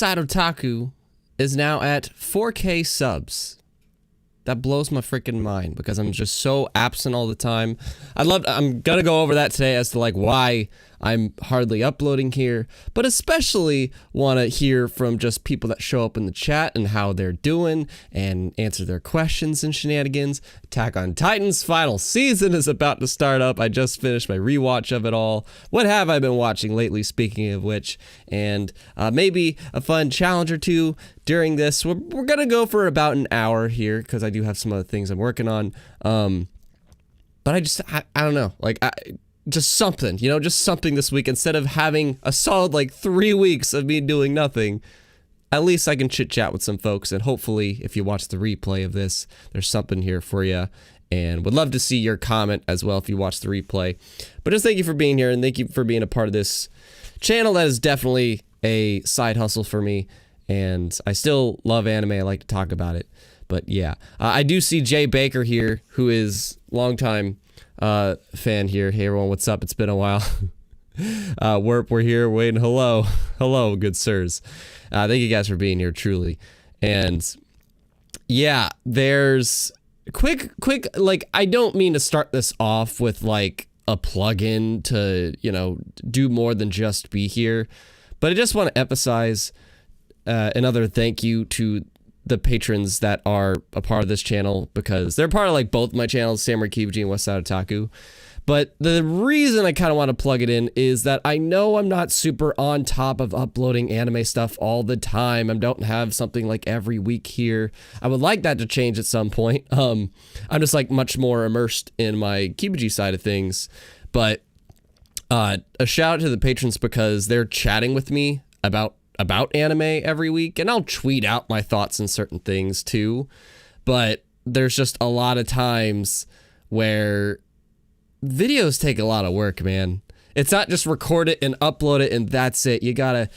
Westside Otaku is now at 4K subs. That blows my freaking mind because I'm just so absent all the time. I'm gonna go over that today as to like why I'm hardly uploading here, but especially want to hear from just people that show up in the chat and how they're doing and answer their questions and shenanigans. Attack on Titan's final season is about to start up. I just finished my rewatch of it all. What have I been watching lately, speaking of which? And maybe a fun challenge or two during this. We're gonna go for about an hour here because I do have some other things I'm working on. But I don't know, like just something, just something this week. Instead of having a solid like 3 weeks of me doing nothing, at least I can chit chat with some folks, and hopefully if you watch the replay of this, there's something here for you, and would love to see your comment as well if you watch the replay. But just thank you for being here, and thank you for being a part of this channel that is definitely a side hustle for me, and I still love anime. I like to talk about it. But yeah, I do see Jay Baker here, who is longtime fan here. Hey everyone, what's up? It's been a while. We're here waiting. Hello, good sirs. Thank you guys for being here, truly. And yeah, there's quick, like, I don't mean to start this off with like a plug-in to, do more than just be here, but I just want to emphasize another thank you to the patrons that are a part of this channel, because they're part of like both my channels, Samurai Kibuji and Westside Otaku. But the reason I kind of want to plug it in is that I know I'm not super on top of uploading anime stuff all the time. I don't have something like every week here. I would like that to change at some point. I'm just like much more immersed in my Kibuji side of things. But a shout out to the patrons, because they're chatting with me about anime every week, and I'll tweet out my thoughts on certain things too, but there's just a lot of times where videos take a lot of work, man. It's not just record it and upload it and that's it. You gotta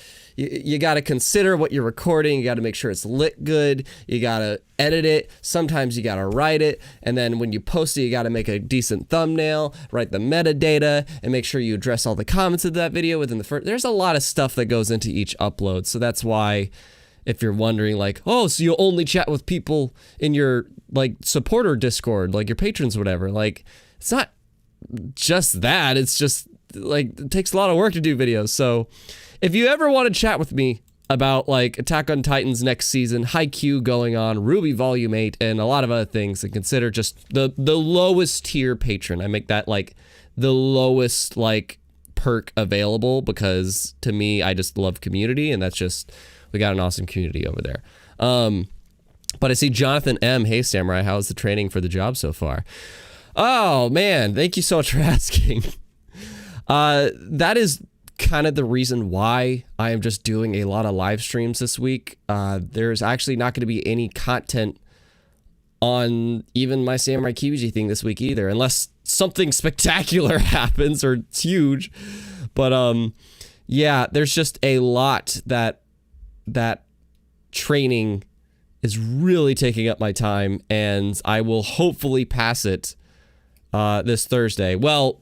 consider what you're recording. You gotta make sure it's lit good. You gotta edit it. Sometimes you gotta write it, and then when you post it, you gotta make a decent thumbnail, write the metadata, and make sure you address all the comments of that video within the first. There's a lot of stuff that goes into each upload, so that's why, if you're wondering, like, oh, so you only chat with people in your like supporter Discord, like your patrons, or whatever. Like, it's not just that. It's just like it takes a lot of work to do videos. So if you ever want to chat with me about like Attack on Titan's next season, Haikyuu going on, RWBY Volume 8, and a lot of other things, and consider just the lowest tier patron. I make that like the lowest like perk available, because to me, I just love community, and that's just, we got an awesome community over there. But I see Jonathan M. Hey Samurai, how's the training for the job so far? Oh man, thank you so much for asking. That is kind of the reason why I am just doing a lot of live streams this week. There's actually not going to be any content on even my Samurai Kibuji thing this week either, unless something spectacular happens or it's huge. But yeah, there's just a lot that training is really taking up my time, and I will hopefully pass it this Thursday. Well,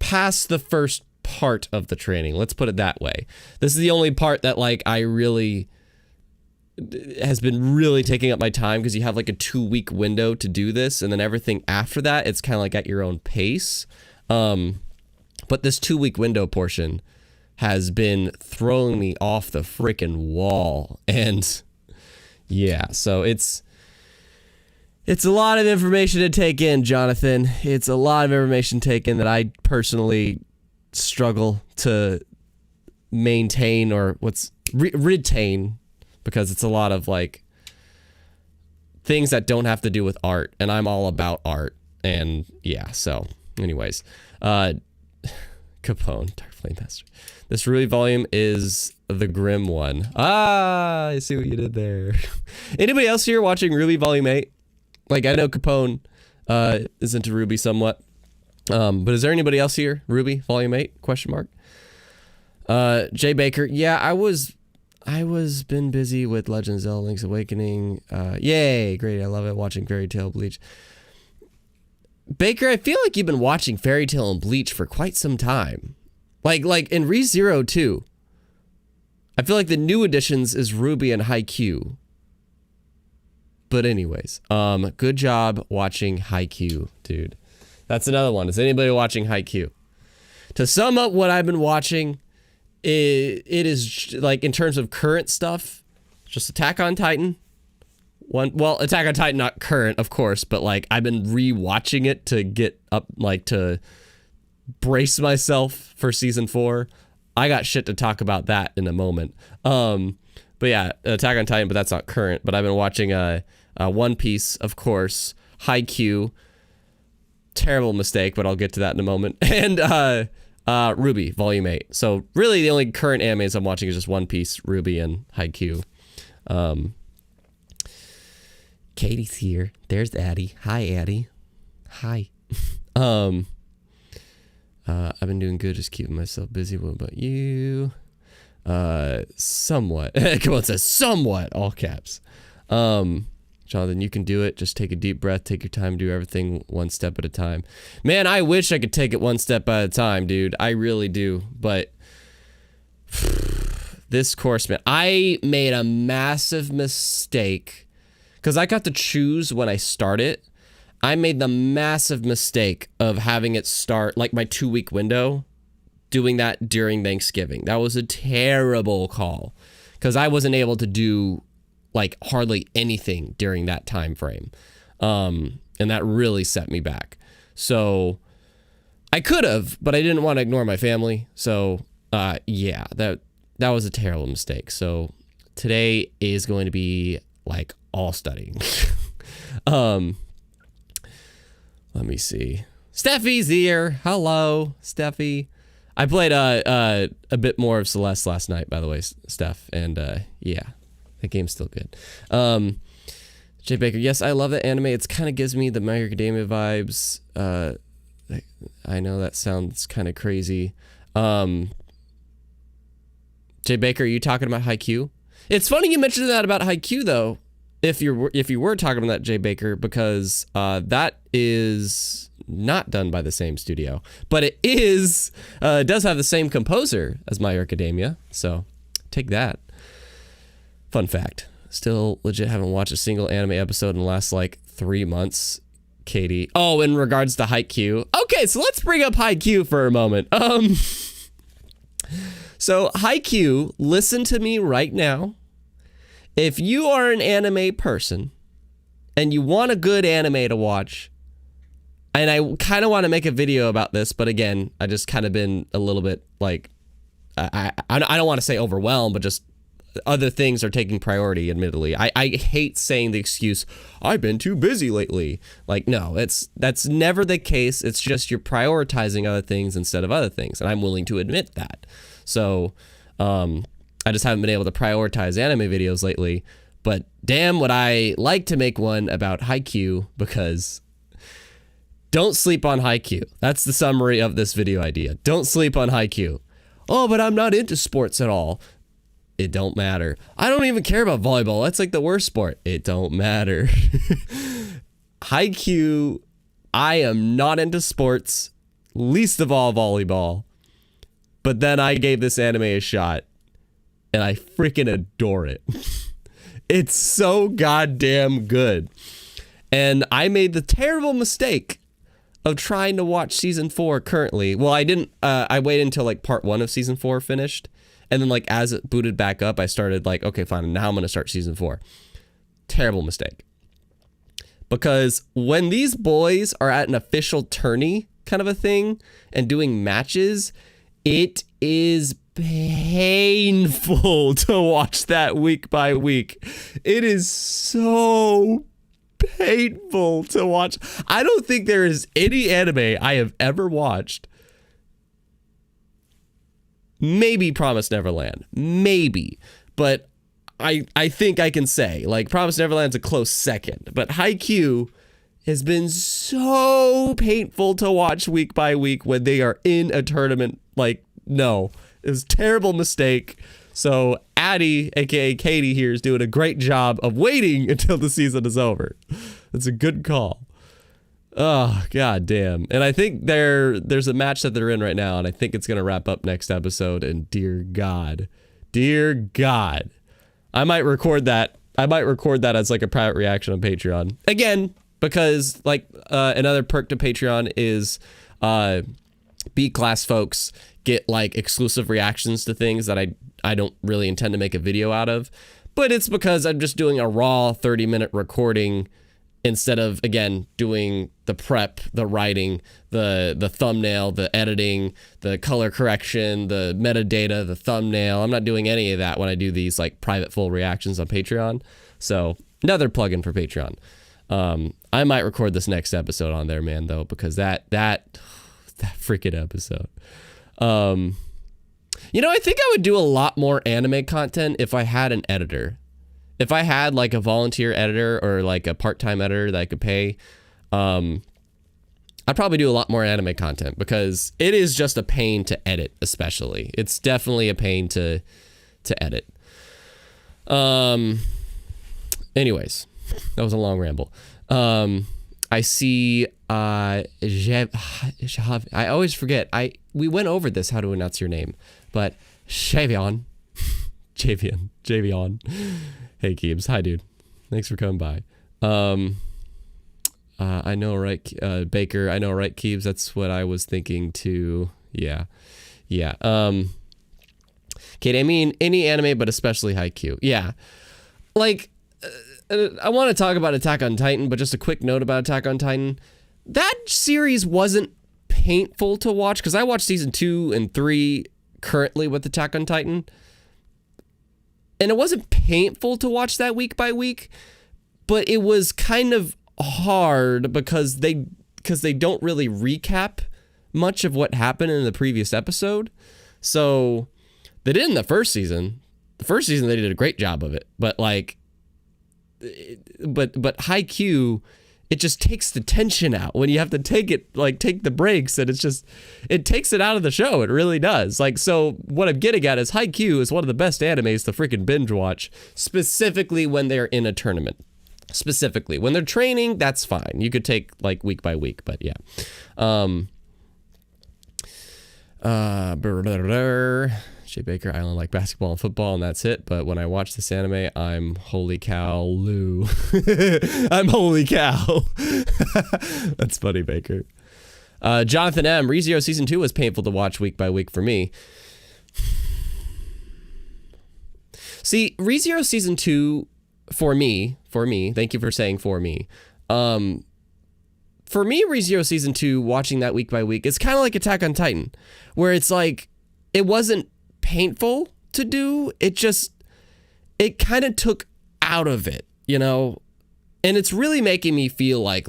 past the first part of the training, let's put it that way. This is the only part that like I really has been really taking up my time, because you have like a 2-week window to do this, and then everything after that, it's kind of like at your own pace. But this 2-week window portion has been throwing me off the freaking wall, and yeah, so it's a lot of information to take in, Jonathan. It's a lot of information to take in that I personally struggle to maintain, or retain, because it's a lot of like things that don't have to do with art, and I'm all about art. And yeah, so anyways, Capone, Dark Flame Master. This RWBY volume is the grim one. Ah, I see what you did there. Anybody else here watching RWBY Volume 8? Like, I know Capone is into RWBY somewhat, but is there anybody else here? RWBY Volume 8? Question mark. Jay Baker. Yeah, I was been busy with Legend of Zelda: Link's Awakening. Yay, great! I love it. Watching Fairy Tail, Bleach. Baker, I feel like you've been watching Fairy Tail and Bleach for quite some time. Like in ReZero too. I feel like the new additions is RWBY and Haikyuu. But anyways, good job watching Haikyuu, dude. That's another one. Is anybody watching Haikyuu? To sum up what I've been watching, it is like in terms of current stuff, just Attack on Titan. Well, Attack on Titan not current, of course, but like I've been rewatching it to get up, like to brace myself for season 4. I got shit to talk about that in a moment. But yeah, Attack on Titan, but that's not current. But I've been watching One Piece, of course, Haikyuu. Terrible mistake, but I'll get to that in a moment. And RWBY, Volume 8. So really the only current animes I'm watching is just One Piece, RWBY, and Haikyuu. Katie's here. There's Addie. Hi, Addie. Hi. I've been doing good, just keeping myself busy. What about you? Somewhat. Come on, it says somewhat, all caps. Jonathan, you can do it. Just take a deep breath, take your time, do everything one step at a time. Man, I wish I could take it one step at a time, dude. I really do. But this course, man, I made a massive mistake because I got to choose when I start it. I made the massive mistake of having it start like my 2-week window, doing that during Thanksgiving. That was a terrible call because I wasn't able to do like hardly anything during that time frame. And that really set me back. So I could have, but I didn't want to ignore my family. So yeah, that was a terrible mistake. So today is going to be like all studying. Let me see. Steffi's here. Hello, Steffi. I played a bit more of Celeste last night, by the way, Steph. And yeah, that game's still good. Jay Baker, yes, I love that anime. It kind of gives me the My Hero Academia vibes. I know that sounds kind of crazy. Jay Baker, are you talking about Haikyuu? It's funny you mentioned that about Haikyuu, though. If you were talking about that, Jay Baker, because that is not done by the same studio, but it does have the same composer as My Hero Academia. So take that. Fun fact: still legit haven't watched a single anime episode in the last like 3 months. Katie. Oh, in regards to Haikyuu. Okay, so let's bring up Haikyuu for a moment. So Haikyuu, listen to me right now. If you are an anime person and you want a good anime to watch, and I kind of want to make a video about this, but again, I just kind of been a little bit like, I don't want to say overwhelmed, but just other things are taking priority, admittedly. I hate saying the excuse, I've been too busy lately. Like, no, that's never the case. It's just you're prioritizing other things instead of other things, and I'm willing to admit that. So, I just haven't been able to prioritize anime videos lately, but damn would I like to make one about Haikyuu, because don't sleep on Haikyuu. That's the summary of this video idea. Don't sleep on Haikyuu. Oh, but I'm not into sports at all. It don't matter. I don't even care about volleyball. That's like the worst sport. It don't matter. Haikyuu, I am not into sports, least of all volleyball. But then I gave this anime a shot, and I freaking adore it. It's so goddamn good. And I made the terrible mistake of trying to watch season 4 currently. Well, I didn't, I waited until like part 1 of season 4 finished. And then like as it booted back up, I started like, okay, fine, now I'm going to start season 4. Terrible mistake. Because when these boys are at an official tourney kind of a thing and doing matches, it is painful to watch that week by week. It is so painful to watch. I don't think there is any anime I have ever watched. Maybe Promised Neverland. Maybe. But I think I can say, like, Promised Neverland's a close second. But Haikyuu has been so painful to watch week by week when they are in a tournament. Like, no. It was a terrible mistake. So Addie, aka Katie here, is doing a great job of waiting until the season is over. That's a good call. Oh, god damn. And I think there's a match that they're in right now, and I think it's going to wrap up next episode, and dear god, Dear God. I might record that. I might record that as like a private reaction on Patreon. Again, because like another perk to Patreon is B-class folks get like exclusive reactions to things that I don't really intend to make a video out of. But it's because I'm just doing a raw 30-minute recording instead of, again, doing the prep, the writing, the thumbnail, the editing, the color correction, the metadata, the thumbnail. I'm not doing any of that when I do these like private full reactions on Patreon. So another plugin for Patreon. I might record this next episode on there, man, though, because that freaking episode. You know, I think I would do a lot more anime content if I had an editor. If I had like a volunteer editor or like a part-time editor that I could pay, I'd probably do a lot more anime content because it is just a pain to edit, especially. It's definitely a pain to edit. Anyways, that was a long ramble. I see I always forget. We went over this, how to announce your name, but Javion. Hey, Keebs. Hi, dude. Thanks for coming by. I know, right, Baker? I know, right, Keebs? That's what I was thinking, too. Yeah. Kate, I mean, any anime, but especially Haikyuu. Yeah. Like, I want to talk about Attack on Titan, but just a quick note about Attack on Titan. That series wasn't painful to watch, because I watched season 2 and 3 currently with Attack on Titan. And it wasn't painful to watch that week by week, but it was kind of hard because they don't really recap much of what happened in the previous episode. So they did in the first season. The first season they did a great job of it, but like, but Haikyuu, it just takes the tension out when you have to take the breaks, and it takes it out of the show. It really does. Like, so what I'm getting at is Haikyuu is one of the best animes to freaking binge watch, specifically when they're in a tournament. Specifically when they're training, that's fine. You could take like week by week, but yeah. Jay Baker, I only like basketball and football, and that's it. But when I watch this anime, I'm holy cow, Lou. I'm holy cow. That's funny, Baker. Jonathan M. ReZero Season 2 was painful to watch week by week for me. See, ReZero Season 2, for me, thank you for saying for me. For me, ReZero Season 2, watching that week by week, it's kind of like Attack on Titan, where it's like, it wasn't painful to do, it kind of took out of it, you know? And it's really making me feel like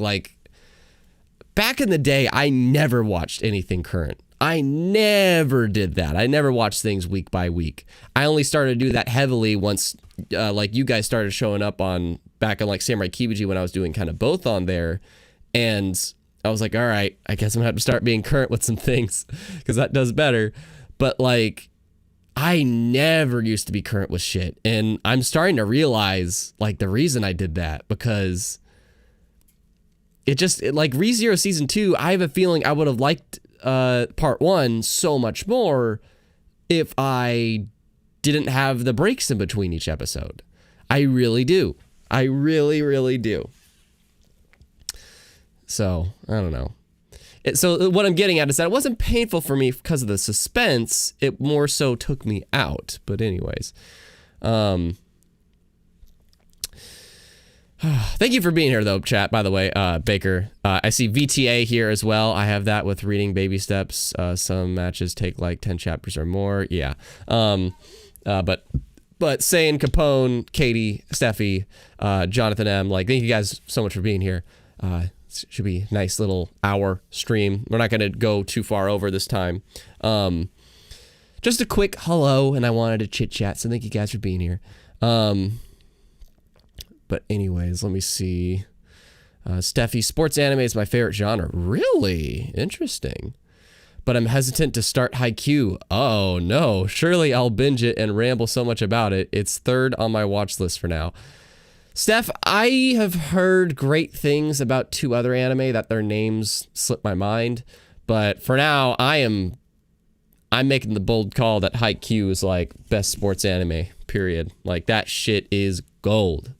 back in the day, I never watched anything current. I never did that. I never watched things week by week. I only started to do that heavily once like you guys started showing up on back on like Samurai Kibuji when I was doing kind of both on there, and I was like, all right, I guess I'm gonna have to start being current with some things because that does better. But like, I never used to be current with shit, and I'm starting to realize like the reason I did that, because it like ReZero Season 2, I have a feeling I would have liked part 1 so much more if I didn't have the breaks in between each episode. I really do. I really, really do. So, I don't know. So what I'm getting at is that it wasn't painful for me because of the suspense. It more so took me out. But anyways, thank you for being here, though, chat, by the way, Baker. I see VTA here as well. I have that with reading baby steps. Some matches take like 10 chapters or more. Yeah. But Sane, Capone, Katie, Steffi, Jonathan M, like, thank you guys so much for being here. Should be a nice little hour stream. We're not going to go too far over this time. Just a quick hello, and I wanted to chit chat, so thank you guys for being here. But anyways, let me see. Steffi, sports anime is my favorite genre. Really? Interesting. But I'm hesitant to start Haikyuu. Oh no, surely I'll binge it and ramble so much about it. It's third on my watch list for now. Steph, I have heard great things about 2 other anime that their names slip my mind, but for now, I am I'm making the bold call that Haikyuu is like best sports anime, period. Like that shit is gold.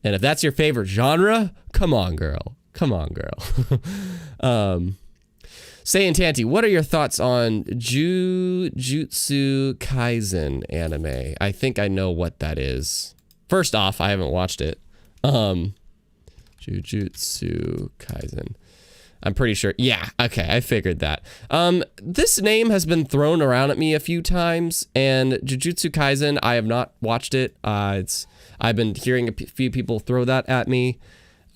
And if that's your favorite genre, come on, girl. Come on, girl. Say and Tanty, what are your thoughts on Jujutsu Kaisen anime? I think I know what that is. First off, I haven't watched it. Jujutsu Kaisen. I'm pretty sure. Yeah, okay, I figured that. This name has been thrown around at me a few times, and Jujutsu Kaisen, I have not watched it. I've been hearing a few people throw that at me.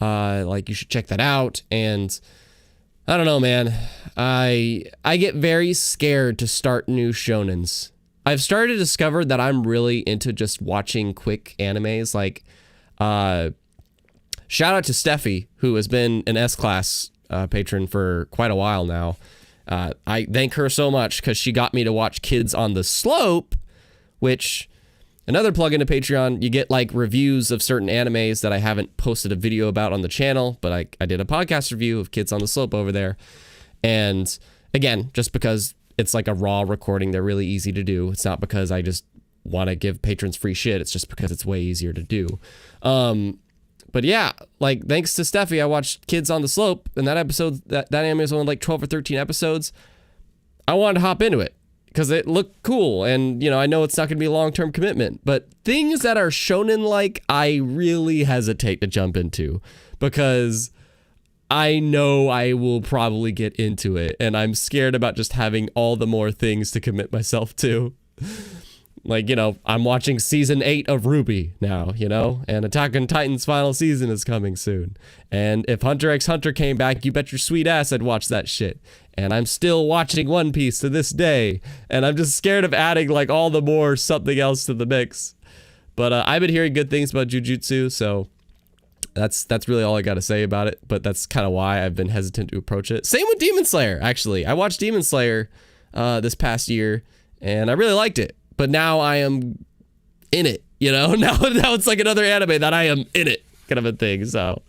Like, you should check that out, and I don't know, man. I get very scared to start new shonens. I've started to discover that I'm really into just watching quick animes, like, shout out to Steffi, who has been an S-Class patron for quite a while now. I thank her so much because she got me to watch Kids on the Slope, which, another plug into Patreon, you get like reviews of certain animes that I haven't posted a video about on the channel, but I did a podcast review of Kids on the Slope over there. And again, just because it's like a raw recording, they're really easy to do. It's not because I just want to give patrons free shit. It's just because it's way easier to do. But yeah, like, thanks to Steffi, I watched Kids on the Slope, and that episode, that anime is only like 12 or 13 episodes. I wanted to hop into it because it looked cool, and, you know, I know it's not going to be a long-term commitment, but things that are shonen-like, I really hesitate to jump into because I know I will probably get into it, and I'm scared about just having all the more things to commit myself to. Like, you know, I'm watching season 8 of RWBY now, you know, and Attack on Titan's final season is coming soon. And if Hunter x Hunter came back, you bet your sweet ass I'd watch that shit. And I'm still watching One Piece to this day. And I'm just scared of adding like all the more something else to the mix. But I've been hearing good things about Jujutsu, so that's really all I got to say about it. But that's kind of why I've been hesitant to approach it. Same with Demon Slayer, actually. I watched Demon Slayer this past year, and I really liked it. But now I am in it, you know? Now it's like another anime that I am in it kind of a thing, so.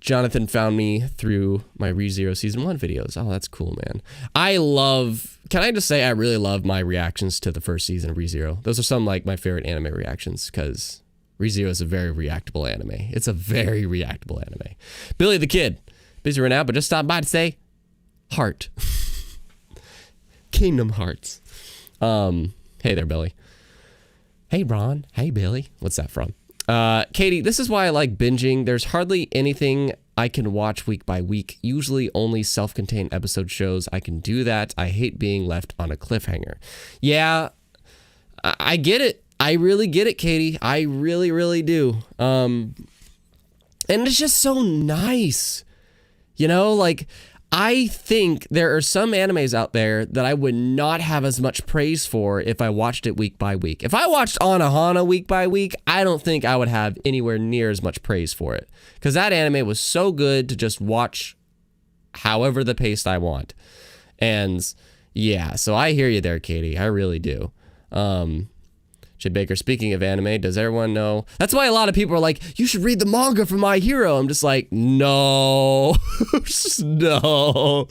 Jonathan found me through my ReZero Season 1 videos. Oh, that's cool, man. Can I just say I really love my reactions to the first season of ReZero. Those are some, like, my favorite anime reactions, because ReZero is a very reactable anime. It's a very reactable anime. Billy the Kid. Busy right now, but just stopped by to say, heart. Kingdom Hearts. Hey there, Billy. Hey, Ron. Hey, Billy. What's that from? Katie, this is why I like binging. There's hardly anything I can watch week by week. Usually only self-contained episode shows. I can do that. I hate being left on a cliffhanger. Yeah, I get it. I really get it, Katie. I really, really do. And it's just so nice. You know, like, I think there are some animes out there that I would not have as much praise for if I watched it week by week. If I watched Anohana week by week, I don't think I would have anywhere near as much praise for it. Because that anime was so good to just watch however the pace I want. And yeah, so I hear you there, Katie. I really do. Jay Baker, speaking of anime, does everyone know? That's why a lot of people are like, you should read the manga for My Hero. I'm just like, no. No.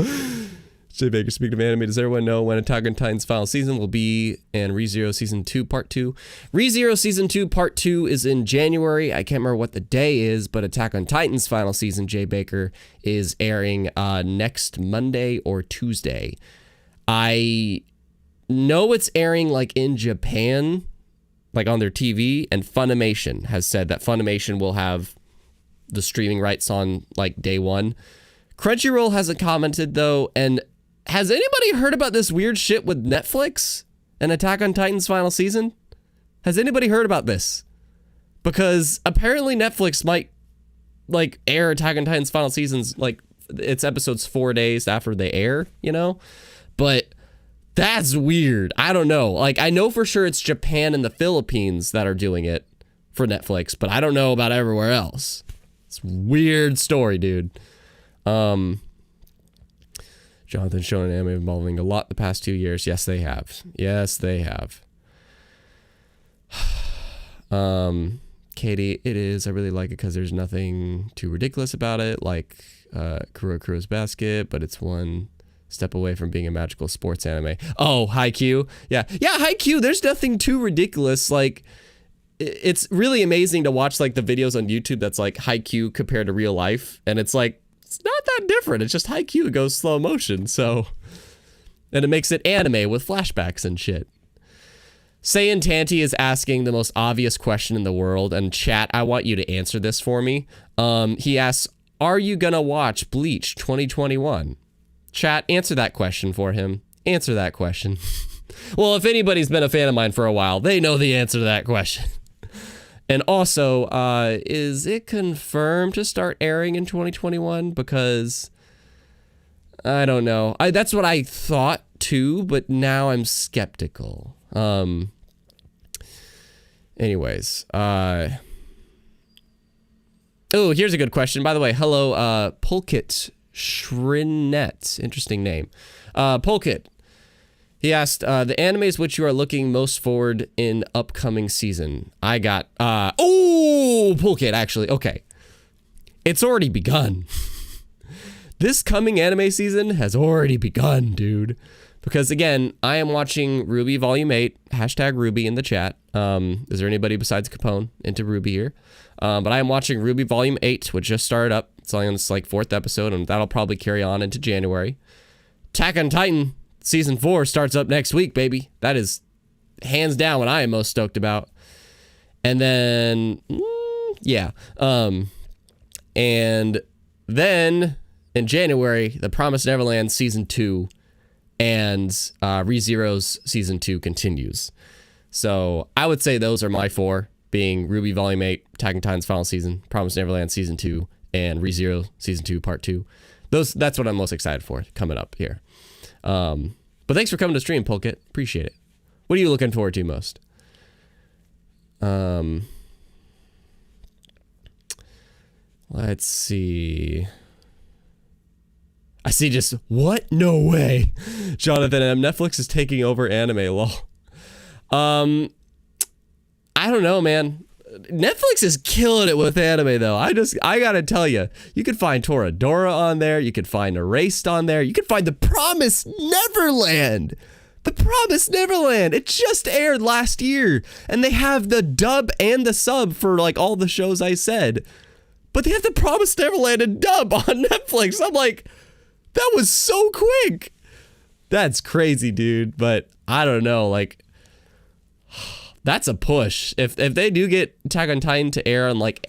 Jay Baker, speaking of anime, does everyone know when Attack on Titan's final season will be and ReZero Season 2 Part 2? ReZero Season 2 Part 2 is in January. I can't remember what the day is, but Attack on Titan's final season, Jay Baker, is airing next Monday or Tuesday. I know it's airing like in Japan, like on their TV, and Funimation has said that Funimation will have the streaming rights on like day one. Crunchyroll hasn't commented though, and has anybody heard about this weird shit with Netflix and Attack on Titan's final season? Has anybody heard about this? Because apparently Netflix might like air Attack on Titan's final seasons, like its episodes 4 days after they air, you know? But that's weird. I don't know. Like, I know for sure it's Japan and the Philippines that are doing it for Netflix, but I don't know about everywhere else. It's a weird story, dude. Jonathan shown an anime involving a lot the past 2 years. Yes, they have. Yes, they have. Katie, it is. I really like it because there's nothing too ridiculous about it, like Kurokuro's Basket, but it's one Step away from being a magical sports anime. Oh, Haikyuu. Yeah, Haikyuu. There's nothing too ridiculous. Like, it's really amazing to watch like the videos on YouTube that's like Haikyuu compared to real life, and it's like it's not that different. It's just Haikyuu goes slow motion, so, and it makes it anime with flashbacks and shit. Saiyan Tanti is asking the most obvious question in the world, and chat, I want you to answer this for me. He asks, "Are you gonna watch Bleach 2021?" Chat, answer that question for him. Answer that question. Well, if anybody's been a fan of mine for a while, they know the answer to that question. And also, is it confirmed to start airing in 2021? Because I don't know. That's what I thought too, but now I'm skeptical. Anyways, oh, here's a good question. By the way, hello, Pulkit Shrinet. Interesting name. Pulkit. He asked, the animes which you are looking most forward in upcoming season. I got, Pulkit, actually. Okay. It's already begun. This coming anime season has already begun, dude. Because, again, I am watching RWBY Volume 8, hashtag RWBY in the chat. Is there anybody besides Capone into RWBY here? But I am watching RWBY Volume 8, which just started up. It's only on its, like, 4th episode, and that'll probably carry on into January. Attack on Titan Season 4 starts up next week, baby. That is hands down what I am most stoked about. And then, yeah. And then, in January, The Promised Neverland Season 2 and ReZero's Season 2 continues. So, I would say those are my 4, being RWBY Volume 8, Attack on Titan's final season, Promised Neverland Season 2, and ReZero Season 2 Part 2. That's what I'm most excited for coming up here. But thanks for coming to stream, Polkit. Appreciate it. What are you looking forward to most? Let's see. I see just, what? No way. Jonathan M. Netflix is taking over anime, lol. I don't know, man. Netflix is killing it with anime, though. I gotta tell you, you could find Toradora on there. You could find Erased on there. You could find The Promised Neverland. The Promised Neverland. It just aired last year, and they have the dub and the sub for like all the shows I said. But they have The Promised Neverland and dub on Netflix. I'm like, that was so quick. That's crazy, dude. But I don't know, like, that's a push. If they do get Attack on Titan to air on like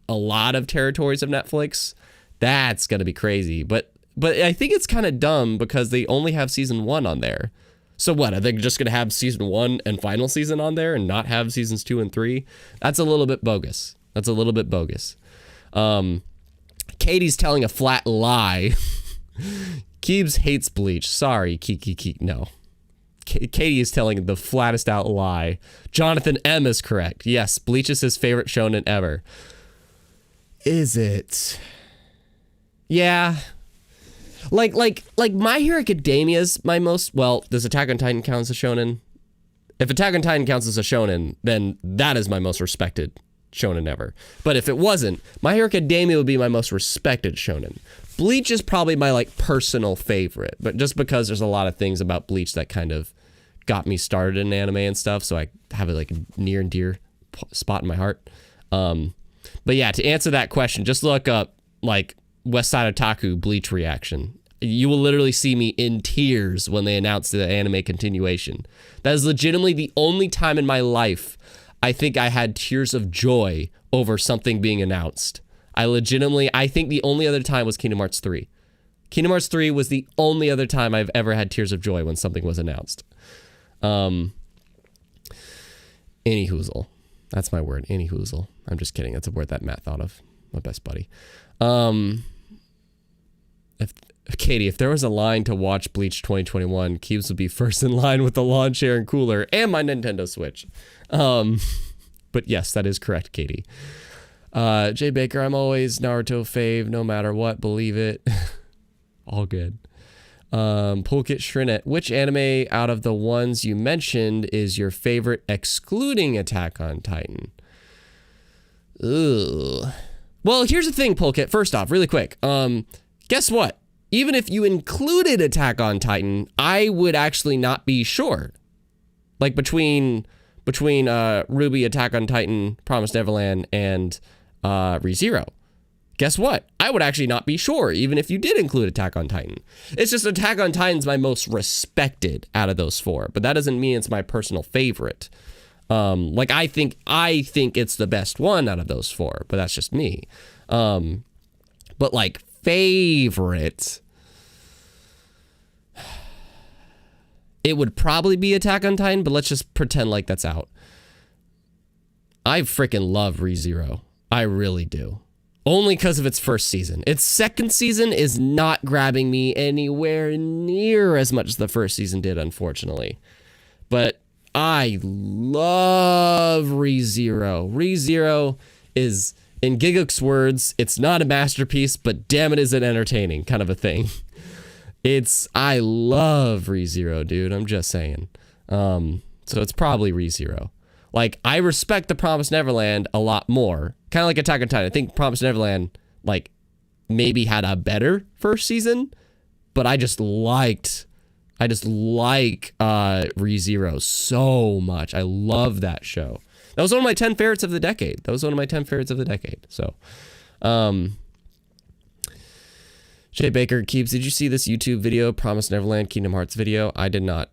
a lot of territories of Netflix, that's gonna be crazy. But I think it's kind of dumb because they only have season 1 on there. So what? Are they just gonna have season 1 and final season on there and not have seasons 2 and 3? That's a little bit bogus. Katie's telling a flat lie. Keebs hates Bleach. Sorry, Kiki. No. Katie is telling the flattest out lie. Jonathan M is correct. Yes, Bleach is his favorite shonen ever. Is it? Yeah. Like My Hero Academia is my most, well, does Attack on Titan count as a shonen? If Attack on Titan counts as a shonen, then that is my most respected shonen ever. But if it wasn't, My Hero Academia would be my most respected shonen. Bleach is probably my like personal favorite, but just because there's a lot of things about Bleach that kind of got me started in anime and stuff, so I have it like a near and dear spot in my heart. But yeah, to answer that question, just look up like Westside Otaku Bleach reaction. You will literally see me in tears when they announce the anime continuation. That is legitimately the only time in my life I think I had tears of joy over something being announced. I think the only other time was Kingdom Hearts 3. Kingdom Hearts 3 was the only other time I've ever had tears of joy when something was announced. Anyhoozle. That's my word, anyhoozle. I'm just kidding. That's a word that Matt thought of. My best buddy. Katie, if there was a line to watch Bleach 2021, Keebs would be first in line with the lawn chair and cooler and my Nintendo Switch. But yes, that is correct, Katie. Jay Baker, I'm always Naruto fave, no matter what, believe it. All good. Pulkit Shrinet, which anime out of the ones you mentioned is your favorite excluding Attack on Titan? Ugh. Well, here's the thing, Pulkit. First off, really quick. Guess what? even if you included Attack on Titan, I would actually not be sure. Like between RWBY, Attack on Titan, Promised Neverland, and ReZero. Guess what? I would actually not be sure, even if you did include Attack on Titan. It's just Attack on Titan's my most respected out of those 4, but that doesn't mean it's my personal favorite. Like I think it's the best one out of those 4, but that's just me. But like favorite, it would probably be Attack on Titan, but let's just pretend like that's out. I freaking love ReZero. I really do. Only because of its first season. Its second season is not grabbing me anywhere near as much as the first season did, unfortunately. But I love ReZero. ReZero is, in Gigguk's words, it's not a masterpiece, but damn it, is it entertaining, kind of a thing. I love ReZero, dude. I'm just saying. So it's probably ReZero. Like, I respect the Promised Neverland a lot more. Kind of like Attack on Titan. I think Promised Neverland, like, maybe had a better first season, but I just like ReZero so much. I love that show. That was one of my 10 favorites of the decade. So, Jay Baker keeps, did you see this YouTube video, Promised Neverland, Kingdom Hearts video? I did not.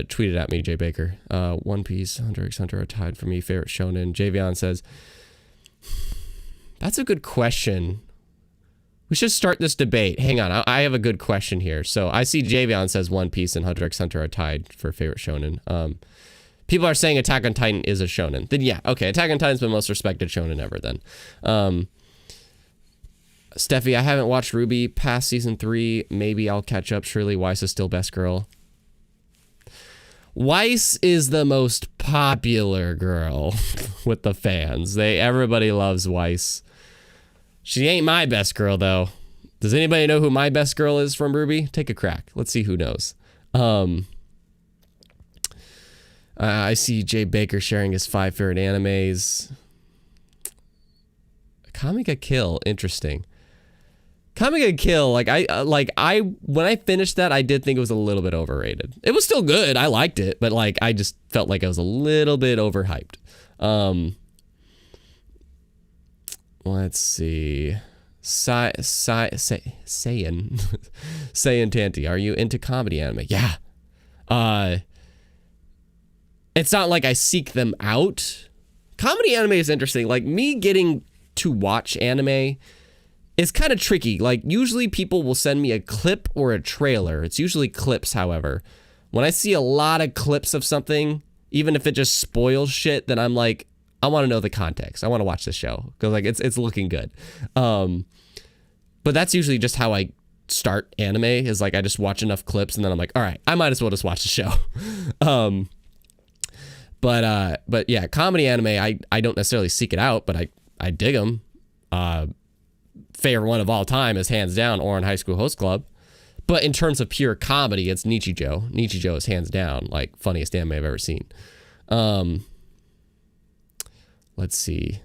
Tweet it at me, Jay Baker. One Piece, Hunter x Hunter are tied for me, favorite shonen. Javion says, that's a good question. We should start this debate. Hang on, I have a good question here. So I see Javion says One Piece and Hunter x Hunter are tied for favorite shonen. People are saying Attack on Titan is a shonen. Then yeah, okay, Attack on Titan's the most respected shonen ever then. Steffi, I haven't watched RWBY past season 3. Maybe I'll catch up. Surely Weiss is still best girl. Weiss is the most popular girl with the fans. Everybody loves Weiss. She ain't my best girl though. Does anybody know who my best girl is from RWBY? Take a crack. Let's see who knows. I see Jay Baker sharing his 5 favorite animes. Kamika Kill, interesting. Kamika Kill, when I finished that, I did think it was a little bit overrated. It was still good. I liked it, but like I just felt like I was a little bit overhyped. Let's see. Saiyan Tanti, are you into comedy anime? Yeah. It's not like I seek them out. Comedy anime is interesting. Like me getting to watch anime is kind of tricky. Like usually people will send me a clip or a trailer. It's usually clips, however. When I see a lot of clips of something, even if it just spoils shit, then I'm like, I want to know the context. I want to watch the show because like it's looking good. But that's usually just how I start anime, is like I just watch enough clips and then I'm like, all right, I might as well just watch the show. But yeah, comedy anime, I don't necessarily seek it out, but I dig them. Favorite one of all time is hands down Ouran High School Host Club. But in terms of pure comedy, it's Nichijou. Nichijou is hands down like funniest anime I've ever seen. Let's see.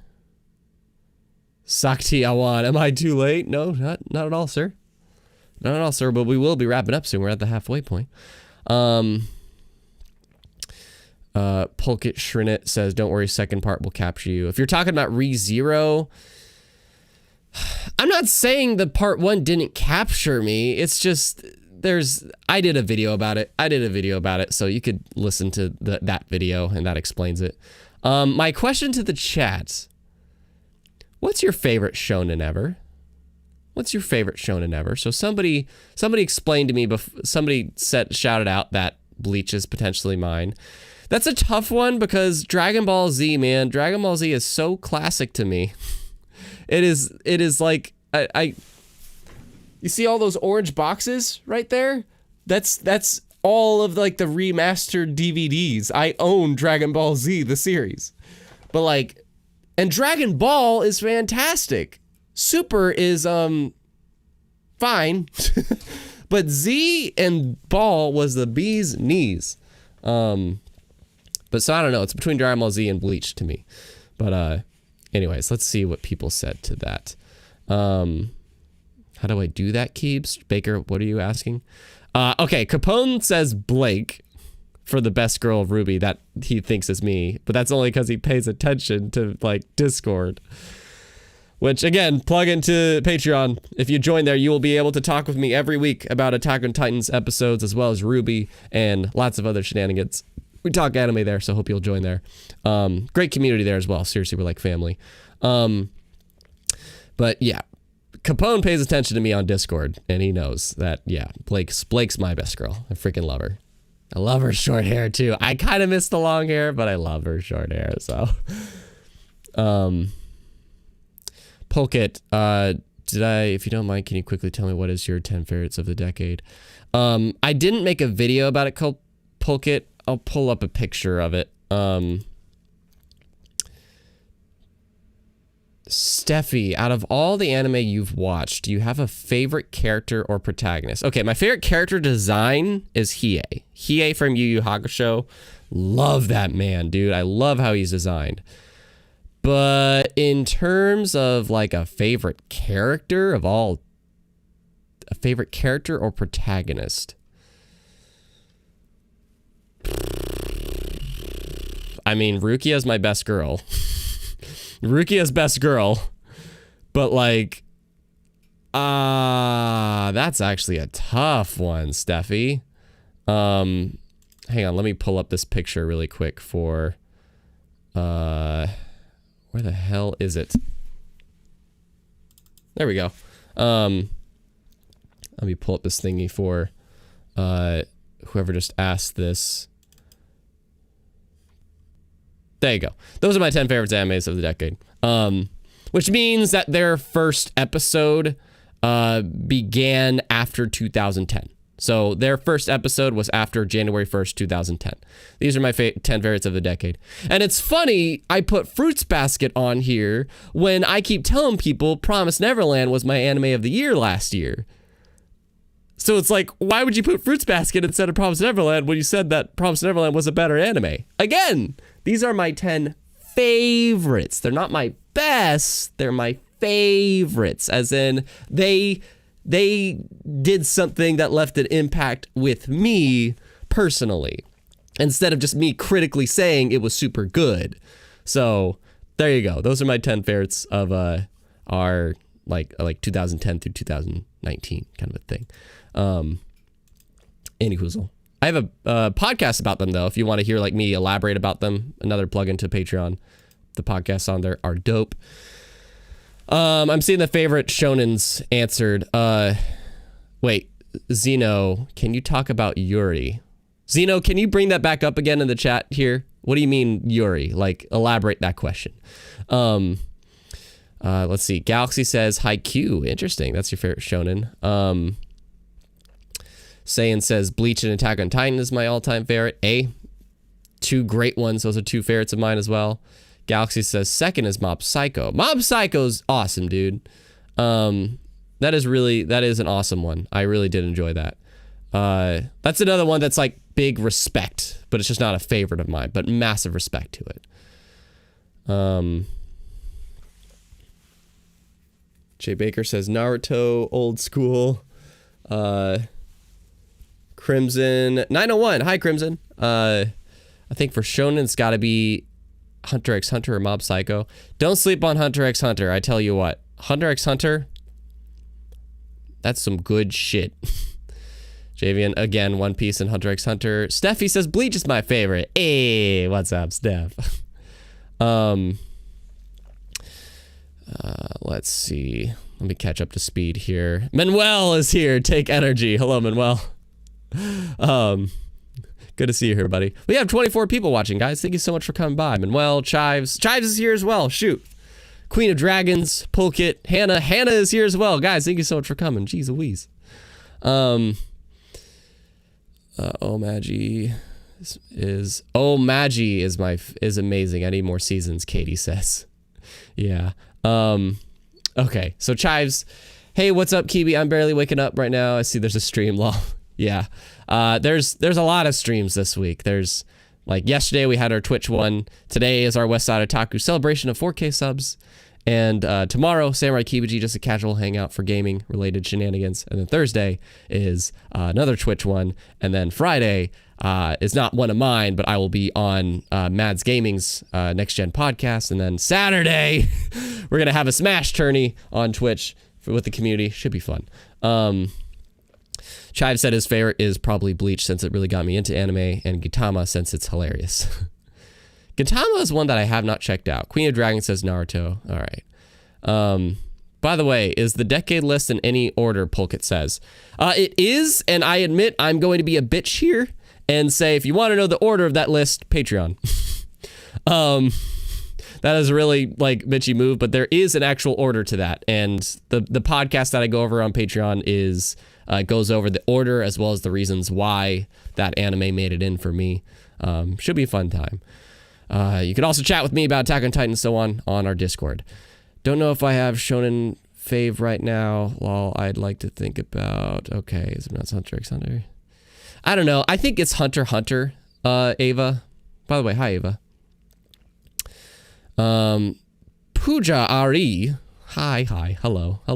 Sakti Awan, am I too late? No, not at all, sir. Not at all, sir, but we will be wrapping up soon. We're at the halfway point. Polkit Shrinit says, don't worry, second part will capture you. If you're talking about ReZero, I'm not saying the part 1 didn't capture me. It's just I did a video about it. So you could listen to that video and that explains it. My question to the chat, what's your favorite shonen ever? So somebody explained to me, somebody shouted out that Bleach is potentially mine. That's a tough one because Dragon Ball Z, man. Dragon Ball Z is so classic to me. It is like, you see all those orange boxes right there? That's all of like the remastered DVDs. I own Dragon Ball Z, the series. But like, and Dragon Ball is fantastic. Super is, fine. But Z and Ball was the bee's knees. But so I don't know. It's between Dragon Ball Z and Bleach to me. But anyways, let's see what people said to that. How do I do that, Keebs? Baker, what are you asking? Okay, Capone says Blake for the best girl of RWBY that he thinks is me, but that's only because he pays attention to like Discord. Which again, plug into Patreon. If you join there, you will be able to talk with me every week about Attack on Titans episodes, as well as RWBY and lots of other shenanigans. We talk anime there, so hope you'll join there. Great community there as well. Seriously, we're like family. But yeah, Capone pays attention to me on Discord, and he knows that, yeah, Blake's my best girl. I freaking love her. I love her short hair, too. I kind of miss the long hair, but I love her short hair, so. Polkit, if you don't mind, can you quickly tell me what is your 10 favorites of the decade? I didn't make a video about it called Polkit. I'll pull up a picture of it. Steffi, out of all the anime you've watched, do you have a favorite character or protagonist? Okay, my favorite character design is Hiei. Hiei from Yu Yu Hakusho. Love that man, dude. I love how he's designed. But in terms of like a favorite character or protagonist, I mean, Rukia's my best girl. Rukia's best girl, but like, that's actually a tough one, Steffi. Hang on, let me pull up this picture really quick for, where the hell is it? There we go. Let me pull up this thingy for, whoever just asked this. There you go. Those are my 10 favorites animes of the decade. Which means that their first episode began after 2010. So their first episode was after January 1st, 2010. These are my 10 favorites of the decade. And it's funny, I put Fruits Basket on here when I keep telling people Promised Neverland was my anime of the year last year. So it's like, why would you put Fruits Basket instead of Promised Neverland when you said that Promised Neverland was a better anime? Again, these are my 10 favorites. They're not my best, they're my favorites. As in, they did something that left an impact with me personally, instead of just me critically saying it was super good. So there you go. Those are my 10 favorites of our like 2010 through 2019 kind of a thing. Anyhoozle. I have a podcast about them though. If you want to hear like me elaborate about them, another plug into Patreon. The podcasts on there are dope. I'm seeing the favorite shonens answered. Wait, Zeno, can you talk about Yuri? Zeno, can you bring that back up again in the chat here? What do you mean Yuri? Like, elaborate that question. Let's see. Galaxy says Haikyuu. Interesting. That's your favorite shonen. Saiyan says Bleach and Attack on Titan is my all-time favorite. Two great ones. Those are two favorites of mine as well. Galaxy says second is Mob Psycho. Mob Psycho's awesome, dude. That is an awesome one. I really did enjoy that. That's another one that's like big respect, but it's just not a favorite of mine, but massive respect to it. Jay Baker says Naruto, old school. Crimson 901. Hi, Crimson. I think for shonen it's got to be Hunter x Hunter or Mob Psycho. Don't sleep on Hunter x Hunter. I tell you what, Hunter x Hunter, that's some good shit. Javian, again, One Piece and Hunter x Hunter. Steffi says Bleach is my favorite. Hey, what's up, Steph? Let's see. Let me catch up to speed here. Manuel is here. Take energy. Hello, Manuel. Good to see you here, buddy. We have 24 people watching, guys. Thank you so much for coming by. Manuel, Chives. Chives is here as well. Shoot. Queen of Dragons, Pulkit, Hannah. Hannah is here as well. Guys, thank you so much for coming. Jeez Louise. Magi is amazing. I need more seasons, Katie says. Yeah. Okay. So Chives, hey, what's up, Kiwi? I'm barely waking up right now. I see there's a stream law. Yeah. There's a lot of streams this week. There's like yesterday we had our Twitch one. Today is our Westside Otaku celebration of 4K subs. And tomorrow, Samurai Kibuji, just a casual hangout for gaming related shenanigans. And then Thursday is another Twitch one. And then Friday is not one of mine, but I will be on Mads Gaming's Next Gen podcast. And then Saturday, we're going to have a Smash tourney on Twitch with the community. Should be fun. Chive said his favorite is probably Bleach since it really got me into anime, and Gintama since it's hilarious. Gintama is one that I have not checked out. Queen of Dragons says Naruto. All right. By the way, is the decade list in any order, Pulkit says? It is, and I admit I'm going to be a bitch here and say if you want to know the order of that list, Patreon. That is a really like bitchy move, but there is an actual order to that. And the podcast that I go over on Patreon is goes over the order as well as the reasons why that anime made it in for me. Should be a fun time. You can also chat with me about Attack on Titan and so on our Discord. Don't know if I have Shonen fave right now. Lol, I'd like to think about. Okay, is it not Hunter x Hunter? I don't know. I think it's Hunter x Hunter. Ava. By the way, hi Ava. Pooja Ari. Hi. Hello. A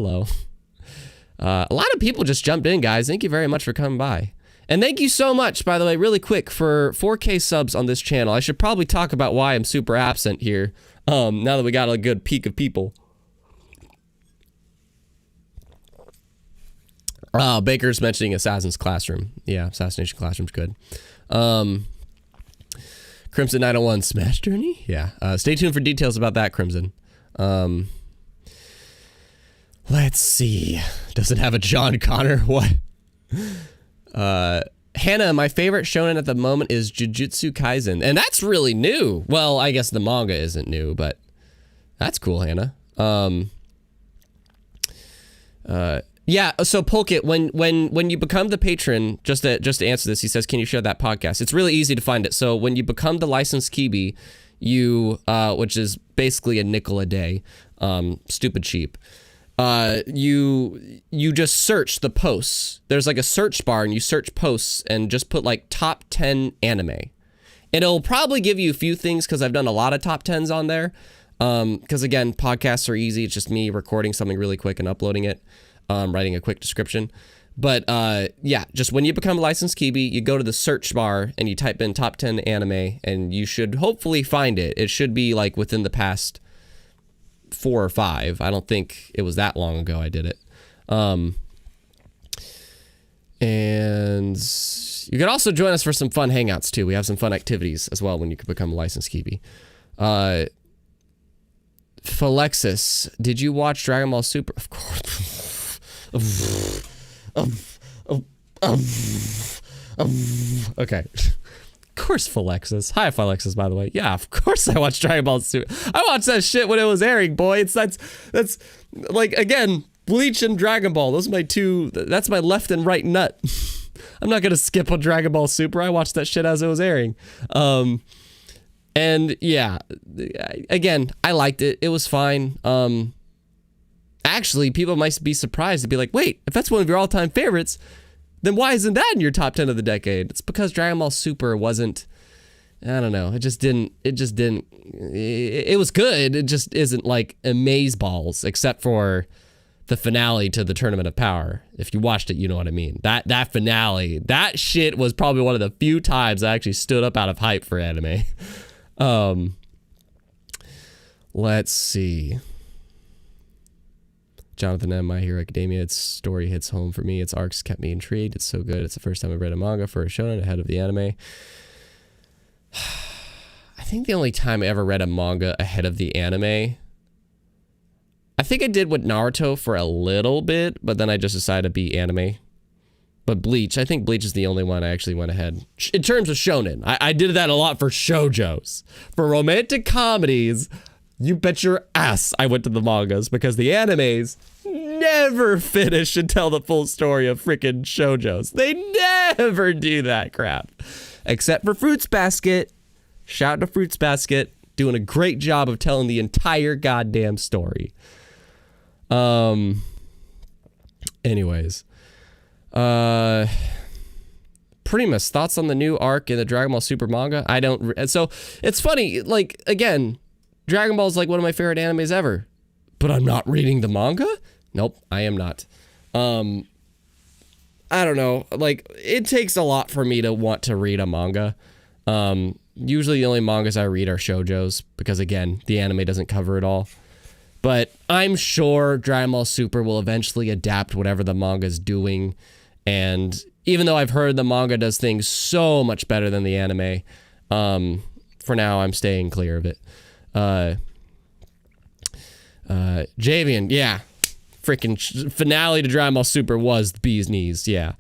lot of people just jumped in, guys. Thank you very much for coming by. And thank you so much, by the way, really quick, for 4K subs on this channel. I should probably talk about why I'm super absent here, now that we got a good peak of people. Baker's mentioning Assassin's Classroom. Yeah, Assassination Classroom's good. Crimson 901 Smash Journey? Yeah. Stay tuned for details about that, Crimson. Let's see. Does it have a John Connor? What? Hannah, my favorite shonen at the moment is Jujutsu Kaisen. And that's really new. Well, I guess the manga isn't new, but that's cool, Hannah. Yeah, so Polkit, when you become the patron, just to answer this, he says, can you share that podcast? It's really easy to find it. So when you become the licensed Kibi, you, which is basically a nickel a day, stupid cheap, you just search the posts. There's like a search bar and you search posts and just put like top 10 anime. And it'll probably give you a few things because I've done a lot of top 10s on there. Because again, podcasts are easy. It's just me recording something really quick and uploading it. Writing a quick description. But yeah, just when you become a licensed Kibi, you go to the search bar and you type in top 10 anime and you should hopefully find it. It should be like within the past 4 or 5. I don't think it was that long ago I did it. And you can also join us for some fun hangouts too. We have some fun activities as well when you can become a licensed Kibi. Philexis, did you watch Dragon Ball Super? Of course. Okay. Of course, Philexis. Hi, Philexis, by the way. Yeah, of course I watched Dragon Ball Super. I watched that shit when it was airing, boy. That's like, again, Bleach and Dragon Ball. Those are my two. That's my left and right nut. I'm not gonna skip on Dragon Ball Super. I watched that shit as it was airing. And yeah, again, I liked it. It was fine. Actually, people might be surprised to be like, wait, if that's one of your all-time favorites, then why isn't that in your top 10 of the decade? It's because Dragon Ball Super wasn't, I don't know, it was good. It just isn't like amazeballs, except for the finale to the Tournament of Power. If you watched it, you know what I mean. That finale, that shit was probably one of the few times I actually stood up out of hype for anime. Let's see. Jonathan M. My Hero Academia. Its story hits home for me. Its arcs kept me intrigued. It's so good. It's the first time I've read a manga for a shonen ahead of the anime. I think the only time I ever read a manga ahead of the anime, I think I did with Naruto for a little bit, but then I just decided to be anime. But Bleach, I think Bleach is the only one I actually went ahead. In terms of shonen, I did that a lot for shoujos. For romantic comedies, you bet your ass I went to the mangas because the animes never finish and tell the full story of freaking shoujos. They never do that crap. Except for Fruits Basket. Shout out to Fruits Basket. Doing a great job of telling the entire goddamn story. Anyways. Primus, thoughts on the new arc in the Dragon Ball Super manga? I don't... So, it's funny, like, again... Dragon Ball is like one of my favorite animes ever. but I'm not reading the manga? Nope, I am not. I don't know. Like, it takes a lot for me to want to read a manga. Usually the only mangas I read are shoujos because, again, the anime doesn't cover it all. But I'm sure Dragon Ball Super will eventually adapt whatever the manga's doing. And even though I've heard the manga does things so much better than the anime, for now I'm staying clear of it. Javian, yeah. Freaking finale to Dragon Ball Super was the bee's knees, yeah.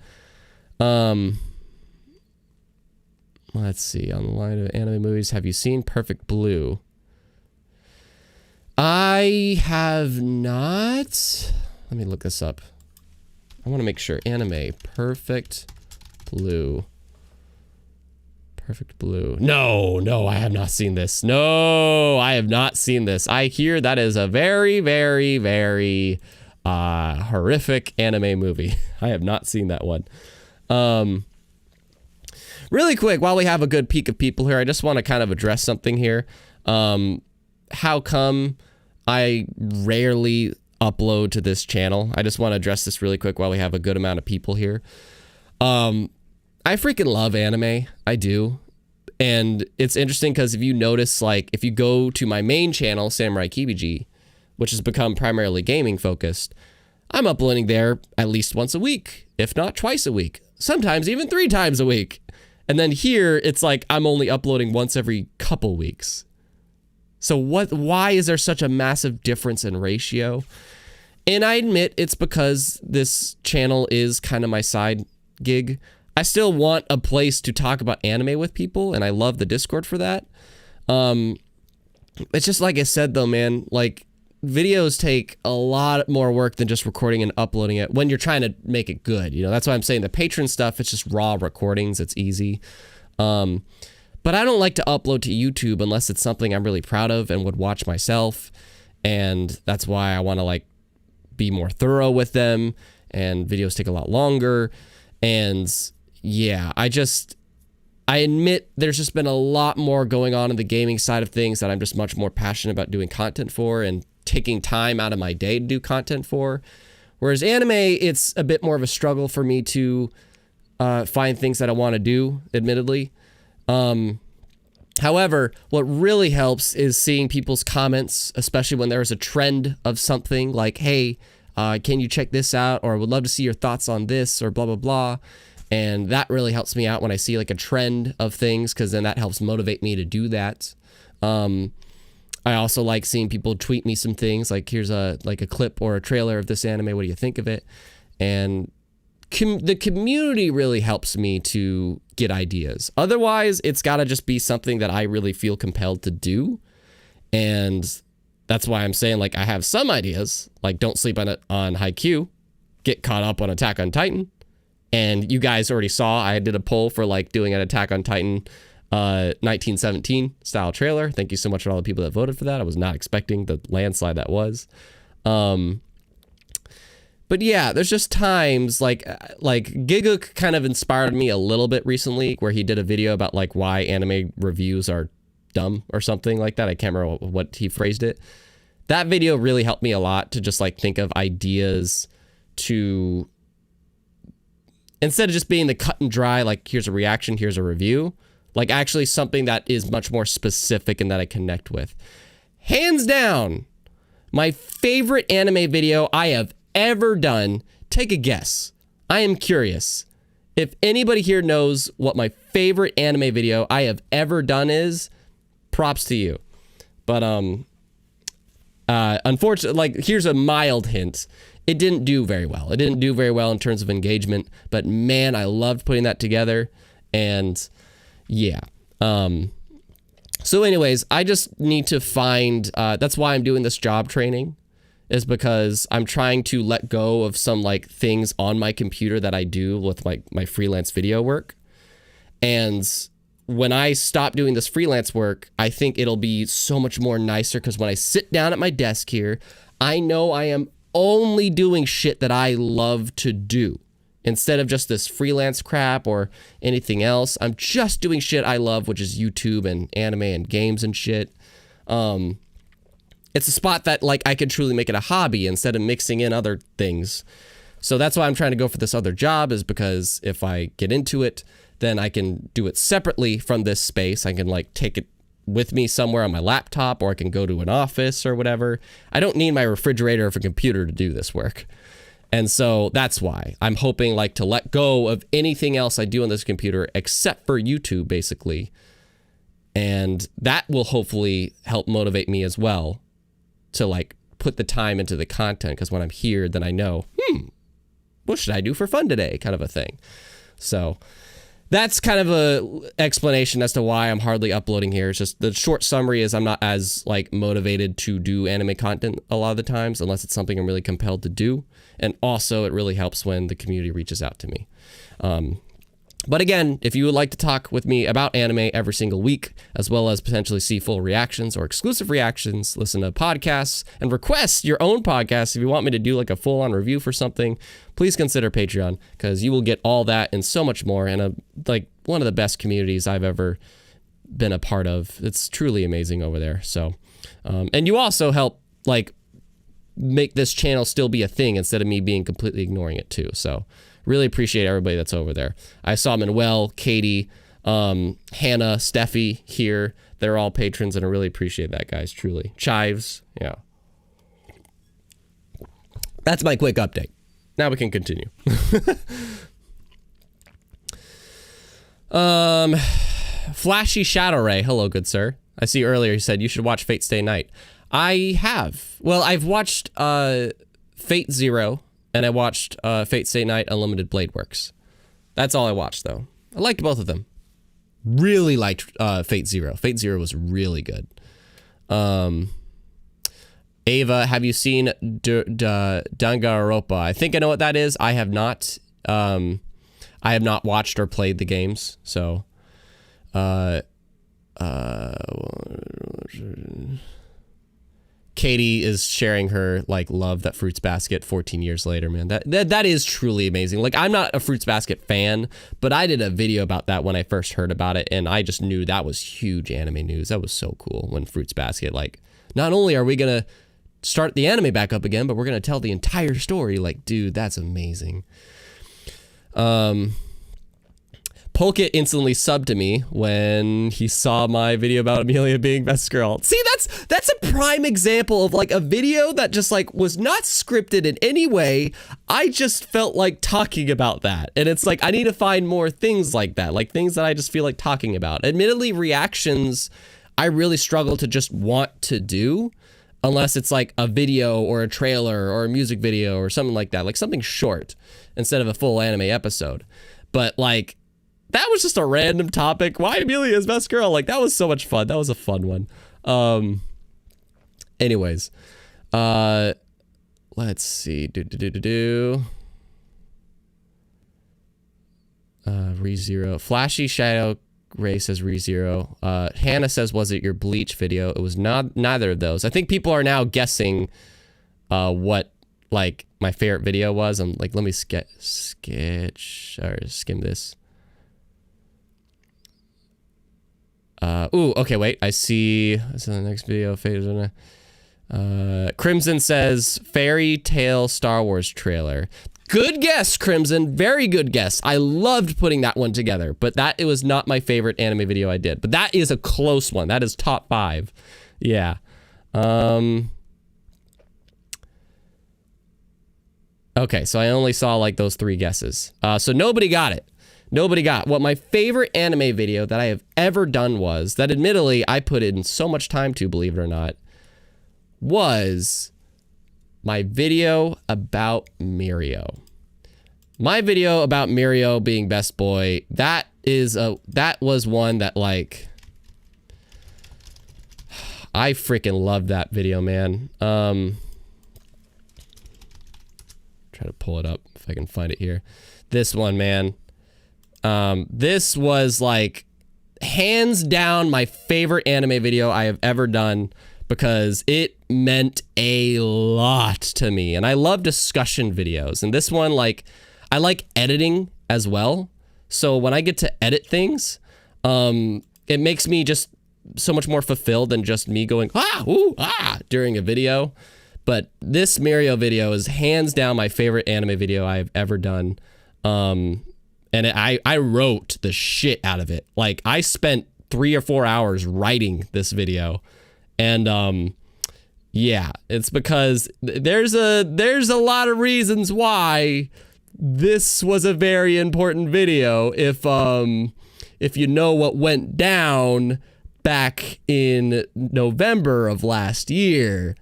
Let's see, on the line of anime movies, have you seen Perfect Blue? I have not. Let me look this up. I want to make sure. Anime, Perfect Blue. Perfect Blue. No, I have not seen this. No, I have not seen this. I hear that is a very, very, very horrific anime movie. I have not seen that one. Really quick, while we have a good peek of people here, I just want to kind of address something here. How come I rarely upload to this channel? I just want to address this really quick while we have a good amount of people here. I freaking love anime. I do. And it's interesting because if you notice, like, if you go to my main channel, Samurai Kibiji, which has become primarily gaming focused, I'm uploading there at least once a week, if not twice a week, sometimes even 3 times a week. And then here, it's like I'm only uploading once every couple weeks. So why is there such a massive difference in ratio? And I admit it's because this channel is kind of my side gig. I still want a place to talk about anime with people, and I love the Discord for that. It's just like I said, though, man, like, videos take a lot more work than just recording and uploading it when you're trying to make it good. You know, that's why I'm saying the Patreon stuff, it's just raw recordings. It's easy. But I don't like to upload to YouTube unless it's something I'm really proud of and would watch myself. And that's why I want to, like, be more thorough with them, and videos take a lot longer. And yeah, I admit there's just been a lot more going on in the gaming side of things that I'm just much more passionate about doing content for and taking time out of my day to do content for. Whereas anime, it's a bit more of a struggle for me to find things that I want to do, admittedly. However, what really helps is seeing people's comments, especially when there's a trend of something like, hey, can you check this out? Or I would love to see your thoughts on this, or blah, blah, blah. And that really helps me out when I see like a trend of things, because then that helps motivate me to do that. I also like seeing people tweet me some things, like here's a clip or a trailer of this anime, what do you think of it? And the community really helps me to get ideas. Otherwise, it's got to just be something that I really feel compelled to do. And that's why I'm saying, like, I have some ideas, like don't sleep on Haikyuu, get caught up on Attack on Titan. And you guys already saw, I did a poll for like doing an Attack on Titan 1917 style trailer. Thank you so much for all the people that voted for that. I was not expecting the landslide that was. But yeah, there's just times like Geek kind of inspired me a little bit recently, where he did a video about like why anime reviews are dumb or something like that. I can't remember what he phrased it. That video really helped me a lot to just like think of ideas to, instead of just being the cut and dry, like here's a reaction, here's a review, like actually something that is much more specific and that I connect with. Hands down, my favorite anime video I have ever done. Take a guess. I am curious. If anybody here knows what my favorite anime video I have ever done is, props to you. But unfortunately, like, here's a mild hint. It didn't do very well. It didn't do very well in terms of engagement, but man, I loved putting that together. And yeah. So anyways, I just need to find, that's why I'm doing this job training, is because I'm trying to let go of some like things on my computer that I do with my freelance video work. And when I stop doing this freelance work, I think it'll be so much more nicer, because when I sit down at my desk here, I know I am only doing shit that I love to do. Instead of just this freelance crap or anything else, I'm just doing shit I love, which is YouTube and anime and games and shit. it's a spot that like I could truly make it a hobby instead of mixing in other things. So that's why I'm trying to go for this other job, is because if I get into it, then I can do it separately from this space. I can like take it with me somewhere on my laptop, or I can go to an office or whatever. I don't need my refrigerator or a computer to do this work. And so that's why I'm hoping like to let go of anything else I do on this computer except for YouTube, basically. And that will hopefully help motivate me as well to like put the time into the content, because when I'm here, then I know, what should I do for fun today, kind of a thing. So that's kind of a explanation as to why I'm hardly uploading here. It's just the short summary is I'm not as like motivated to do anime content a lot of the times, unless it's something I'm really compelled to do. And also it really helps when the community reaches out to me. But again, if you would like to talk with me about anime every single week, as well as potentially see full reactions or exclusive reactions, listen to podcasts, and request your own podcast if you want me to do like a full-on review for something, please consider Patreon, because you will get all that and so much more, and like one of the best communities I've ever been a part of. It's truly amazing over there. So, and you also help like make this channel still be a thing instead of me being completely ignoring it too. So really appreciate everybody that's over there. I saw Manuel, Katie, Hannah, Steffi here. They're all patrons, and I really appreciate that, guys, truly. Chives, yeah. That's my quick update. Now we can continue. Flashy Shadow Ray, hello, good sir. I see earlier you said you should watch Fate Stay Night. I have. Well, I've watched Fate Zero, and I watched Fate Stay Night Unlimited Blade Works. That's all I watched, though. I liked both of them. Really liked Fate Zero. Fate Zero was really good. Ava, have you seen Danganronpa? I think I know what that is. I have not. I have not watched or played the games, so. Katie is sharing her like love that Fruits Basket 14 years later, man. That is truly amazing. Like, I'm not a Fruits Basket fan, but I did a video about that when I first heard about it, and I just knew that was huge anime news. That was so cool when Fruits Basket, like, not only are we gonna start the anime back up again, but we're gonna tell the entire story. Like, dude, that's amazing. Polkit instantly subbed to me when he saw my video about Amelia being best girl. See, that's a prime example of like a video that just like was not scripted in any way. I just felt like talking about that. And it's like, I need to find more things like that, like things that I just feel like talking about. Admittedly, reactions, I really struggle to just want to do unless it's like a video or a trailer or a music video or something like that, like something short instead of a full anime episode. But like, that was just a random topic. Why Amelia is best girl? Like, that was so much fun. That was a fun one. Anyways, let's see. ReZero. Flashy Shadow Ray says ReZero. Hannah says, was it your Bleach video? It was not neither of those. I think people are now guessing what like my favorite video was. I'm like, let me sketch or skim this. Ooh, okay, wait. I see. This is the next video. Crimson says Fairy Tale Star Wars trailer. Good guess, Crimson. Very good guess. I loved putting that one together, but it was not my favorite anime video I did. But that is a close one. That is top 5. Yeah. Okay, so I only saw like those 3 guesses. So nobody got it. Nobody got what my favorite anime video that I have ever done was, that admittedly I put in so much time to, believe it or not, was my video about Mirio. My video about Mirio being best boy, that was one that like, I freaking loved that video, man. Try to pull it up if I can find it here. This one, man. This was like hands down my favorite anime video I have ever done, because it meant a lot to me, and I love discussion videos, and this one, like, I like editing as well, so when I get to edit things, it makes me just so much more fulfilled than just me going, ah, ooh, ah, during a video. But this Mirio video is hands down my favorite anime video I've ever done. And I wrote the shit out of it. Like, I spent 3 or 4 hours writing this video. And, yeah, it's because there's a lot of reasons why this was a very important video. If you know what went down back in November of last year,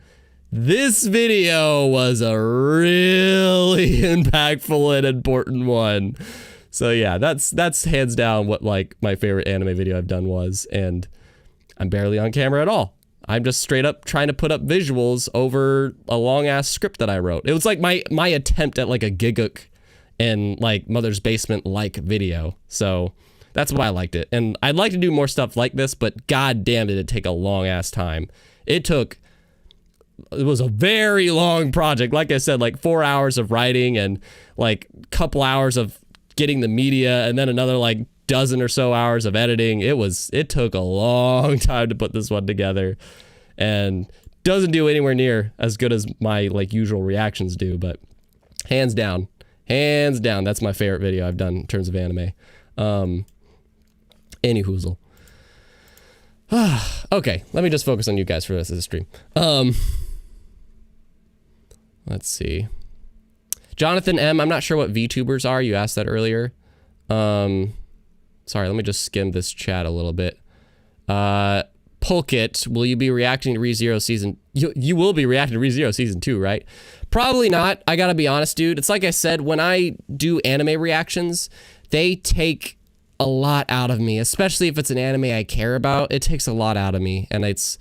this video was a really impactful and important one. So yeah, that's hands down what like my favorite anime video I've done was, and I'm barely on camera at all. I'm just straight up trying to put up visuals over a long ass script that I wrote. It was like my attempt at like a Giguk and like Mother's Basement like video. So that's why I liked it. And I'd like to do more stuff like this, but god damn did it take a long ass time. It was a very long project. Like I said, like 4 hours of writing and like a couple hours of getting the media and then another like dozen or so hours of editing. It took a long time to put this one together, and doesn't do anywhere near as good as my like usual reactions do, but hands down, that's my favorite video I've done in terms of anime. Any hoozle. Okay, let me just focus on you guys for the rest of the stream. Let's see. Jonathan M, I'm not sure what VTubers are. You asked that earlier. Sorry, let me just skim this chat a little bit. Pulkit, will you be reacting to ReZero season? You will be reacting to ReZero season 2, right? Probably not. I gotta be honest, dude. It's like I said, when I do anime reactions, they take a lot out of me, especially if it's an anime I care about. It takes a lot out of me, and it's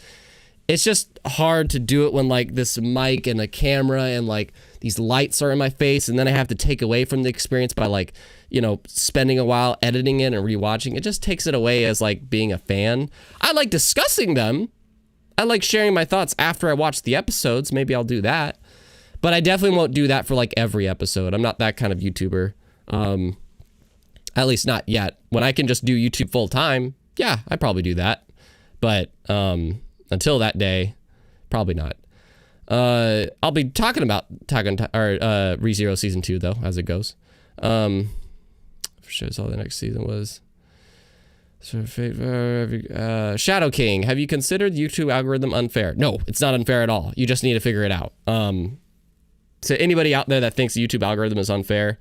just hard to do it when like this mic and a camera and like these lights are in my face, and then I have to take away from the experience by like, you know, spending a while editing it and rewatching. It just takes it away as like being a fan. I like discussing them. I like sharing my thoughts after I watch the episodes. Maybe I'll do that, but I definitely won't do that for like every episode. I'm not that kind of YouTuber. At least not yet. When I can just do YouTube full time, yeah, I probably do that. But until that day, probably not. I'll be talking about ReZero season 2 though, as it goes. For sure, that's all the next season was. Shadow King, have you considered the YouTube algorithm unfair? No, it's not unfair at all. You just need to figure it out. So anybody out there that thinks the YouTube algorithm is unfair,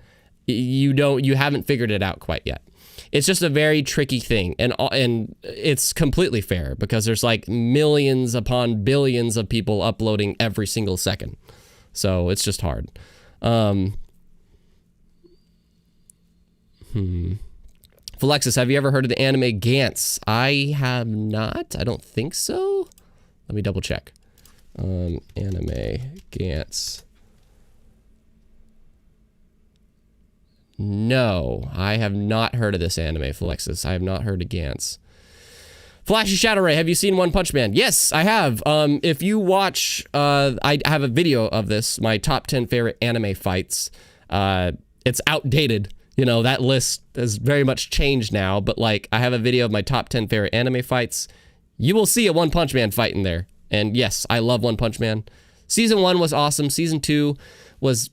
you haven't figured it out quite yet. It's just a very tricky thing, and it's completely fair because there's like millions upon billions of people uploading every single second. So it's just hard. Philexis, have you ever heard of the anime Gantz? I have not. I don't think so. Let me double check. Anime Gantz. No, I have not heard of this anime, Philexis. I have not heard of Gantz. Flashy Shadow Ray, have you seen One Punch Man? Yes, I have. If you watch, I have a video of this, my top 10 favorite anime fights. It's outdated. You know, that list has very much changed now, but like, I have a video of my top 10 favorite anime fights. You will see a One Punch Man fight in there. And yes, I love One Punch Man. Season 1 was awesome. Season 2 was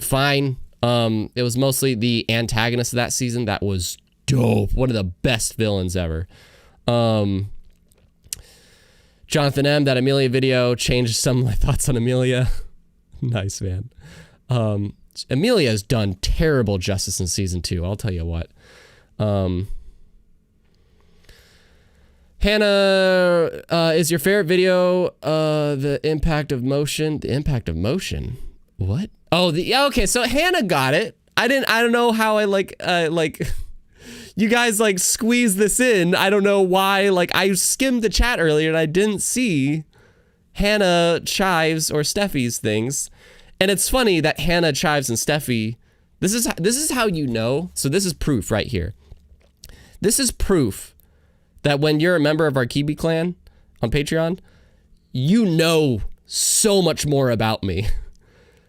fine. It was mostly the antagonist of that season that was dope. One of the best villains ever. Jonathan M, that Amelia video changed some of my thoughts on Amelia. Nice, man. Amelia has done terrible justice in season 2. I'll tell you what. Hannah, is your favorite video the impact of motion? The impact of motion? What? Oh, okay. So Hannah got it. I don't know how I like you guys like squeeze this in. I don't know why. Like, I skimmed the chat earlier and I didn't see Hannah, Chives, or Steffi's things. And it's funny that Hannah, Chives, and Steffi, this is how you know. So this is proof right here. This is proof that when you're a member of our Kibi clan on Patreon, you know so much more about me.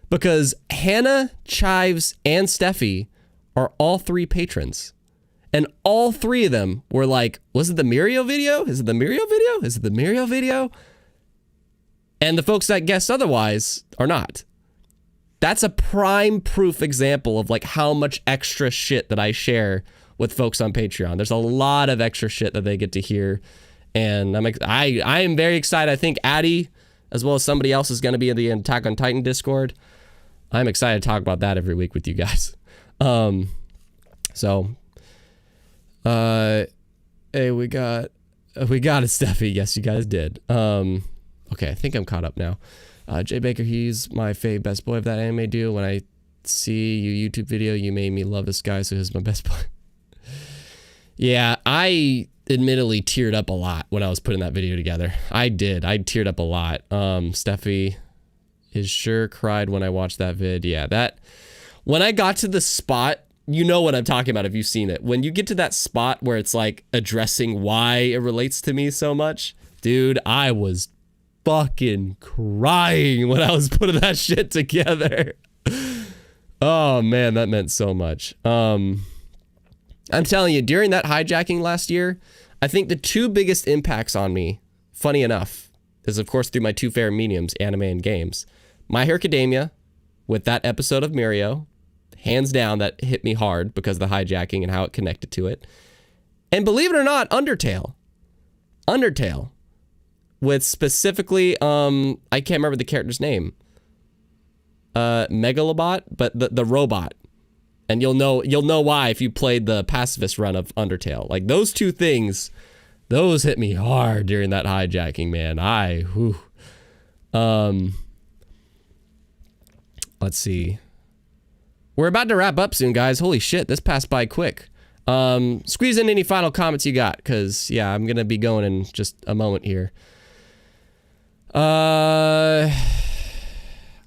Because Hannah, Chives, and Steffi are all 3 patrons. And all 3 of them were like, was it the Mirio video? Is it the Mirio video? Is it the Mirio video? And the folks that guessed otherwise are not. That's a prime proof example of like how much extra shit that I share with folks on Patreon. There's a lot of extra shit that they get to hear. And I am very excited. I think Addy, as well as somebody else, is going to be in the Attack on Titan Discord. I'm excited to talk about that every week with you guys. Hey, we got it, Steffi. Yes, you guys did. Okay, I think I'm caught up now. Jay Baker, he's my fave best boy of that anime duo. When I see your YouTube video, you made me love this guy, so he's my best boy. Yeah, I admittedly teared up a lot when I was putting that video together. I did. I teared up a lot. Steffi is sure cried when I watched that vid. Yeah, when I got to the spot, you know what I'm talking about if you've seen it. When you get to that spot where it's like addressing why it relates to me so much, dude, I was fucking crying when I was putting that shit together. Oh man, that meant so much. I'm telling you, during that hijacking last year, I think the 2 biggest impacts on me, funny enough, is of course through my 2 favorite mediums, anime and games. My Hero Academia, with that episode of Mirio, hands down, that hit me hard because of the hijacking and how it connected to it. And believe it or not, Undertale, with specifically, I can't remember the character's name, Megalobot, but the robot. And you'll know why if you played the pacifist run of Undertale. Like those 2 things, those hit me hard during that hijacking, man. Let's see. We're about to wrap up soon, guys. Holy shit, this passed by quick. Squeeze in any final comments you got, because, yeah, I'm going to be going in just a moment here.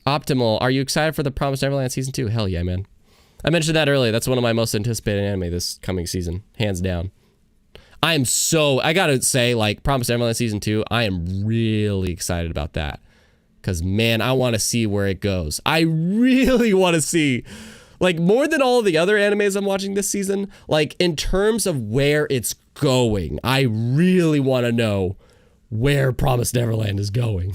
Optimal, are you excited for the Promised Neverland Season 2? Hell yeah, man. I mentioned that earlier. That's one of my most anticipated anime this coming season, hands down. I gotta say, like, Promised Neverland Season 2, I am really excited about that. Because, man, I want to see where it goes. I really want to see, like, more than all of the other animes I'm watching this season, like, in terms of where it's going, I really want to know where Promised Neverland is going.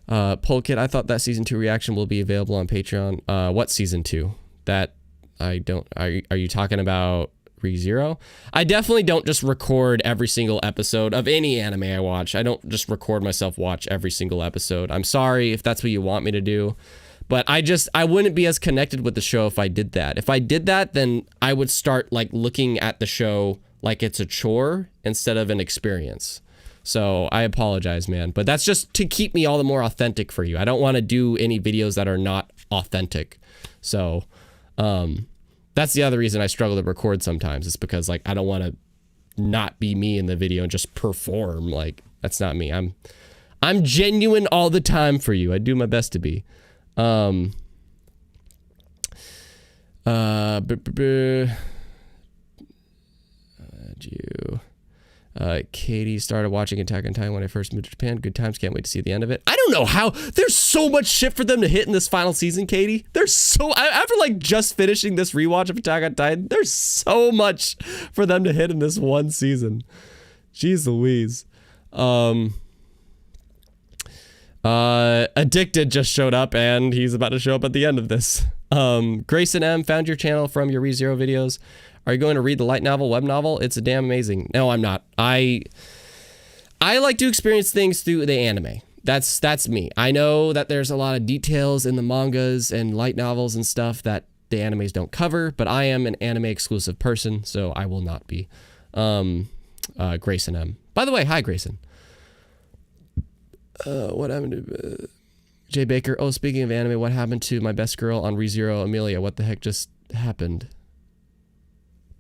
Polkit, I thought that season 2 reaction will be available on Patreon. What season 2? That I don't. Are you talking about ReZero? I definitely don't just record every single episode of any anime I watch. I don't just record myself watch every single episode. I'm sorry if that's what you want me to do, but I wouldn't be as connected with the show if I did that. If I did that, then I would start like looking at the show like it's a chore instead of an experience. So I apologize, man, but that's just to keep me all the more authentic for you. I don't want to do any videos that are not authentic. So, that's the other reason I struggle to record sometimes. It's because like, I don't want to not be me in the video and just perform. Like, that's not me. I'm genuine all the time for you. I do my best to be. Katie started watching Attack on Titan when I first moved to Japan. Good times. Can't wait to see the end of it. I don't know how. There's so much shit for them to hit in this final season, Katie. After like just finishing this rewatch of Attack on Titan, there's so much for them to hit in this one season. Jeez Louise. Addicted just showed up and he's about to show up at the end of this. Grayson M found your channel from your ReZero videos. Are you going to read the light novel, web novel? It's a damn amazing. No, I'm not. I like to experience things through the anime. That's me. I know that there's a lot of details in the mangas and light novels and stuff that the animes don't cover, but I am an anime exclusive person, so I will not be. Grayson M. By the way, hi Grayson. What happened to Jay Baker? Oh, speaking of anime, what happened to my best girl on ReZero, Amelia? What the heck just happened?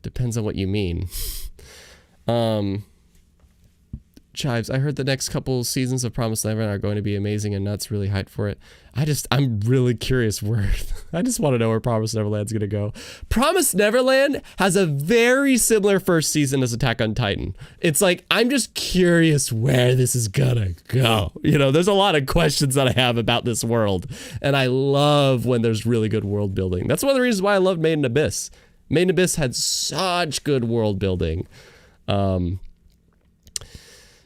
Depends on what you mean. Chives, I heard the next couple seasons of Promised Neverland are going to be amazing and nuts. Really hyped for it. I'm really curious where. I just want to know where Promised Neverland's gonna go. Promised Neverland has a very similar first season as Attack on Titan. It's like, I'm just curious where this is gonna go. You know, there's a lot of questions that I have about this world, and I love when there's really good world building. That's one of the reasons why I love Made in Abyss. Made in Abyss had such good world building.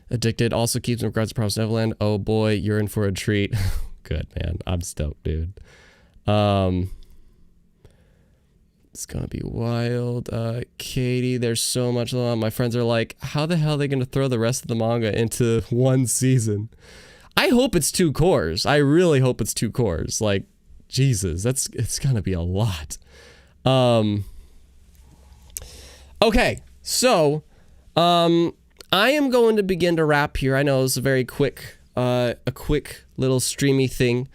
Addicted also keeps in regards to Promised Neverland. Oh boy, you're in for a treat. Good, man. I'm stoked, dude. It's gonna be wild. Katie, there's so much on. My friends are like, how the hell are they gonna throw the rest of the manga into one season? I hope it's 2 cores. I really hope it's 2 cores. Like, Jesus, it's gonna be a lot. Okay, so, I am going to begin to wrap here. I know it's a very quick, little streamy thing,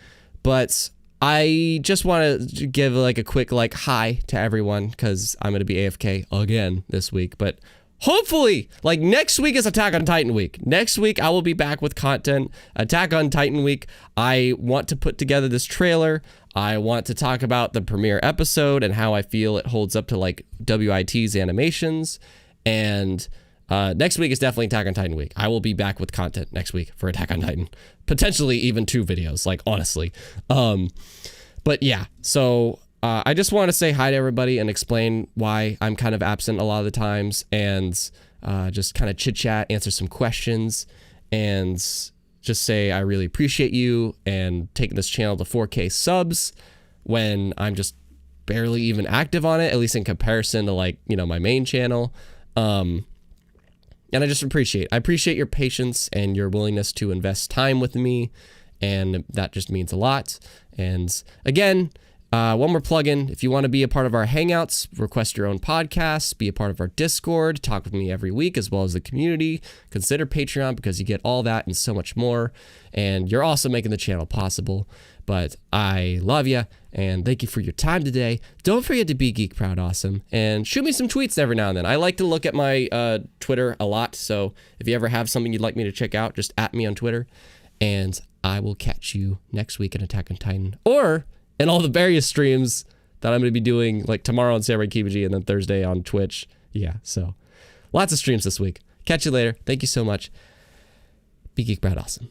but I just want to give like a quick hi to everyone because I'm going to be AFK again this week. But hopefully, like next week is Attack on Titan week. Next week I will be back with content. Attack on Titan week. I want to put together this trailer. I want to talk about the premiere episode and how I feel it holds up to like WIT's animations. And next week is definitely Attack on Titan week. I will be back with content next week for Attack on Titan. Potentially even 2 videos, like honestly. But yeah, so I just want to say hi to everybody and explain why I'm kind of absent a lot of the times and just kind of chit chat, answer some questions, and just say I really appreciate you and taking this channel to 4K subs when I'm just barely even active on it, at least in comparison to like, you know, my main channel. And I just appreciate your patience and your willingness to invest time with me. And that just means a lot. And again, one more plug-in. If you want to be a part of our Hangouts, request your own podcasts, be a part of our Discord, talk with me every week, as well as the community, consider Patreon because you get all that and so much more. And you're also making the channel possible. But I love you, and thank you for your time today. Don't forget to be Geek Proud Awesome, and shoot me some tweets every now and then. I like to look at my Twitter a lot, so if you ever have something you'd like me to check out, just @ me on Twitter, and I will catch you next week in Attack on Titan, or in all the various streams that I'm going to be doing, like tomorrow on Samurai Kibaji, and then Thursday on Twitch. Yeah, so lots of streams this week. Catch you later. Thank you so much. Be Geek Proud Awesome.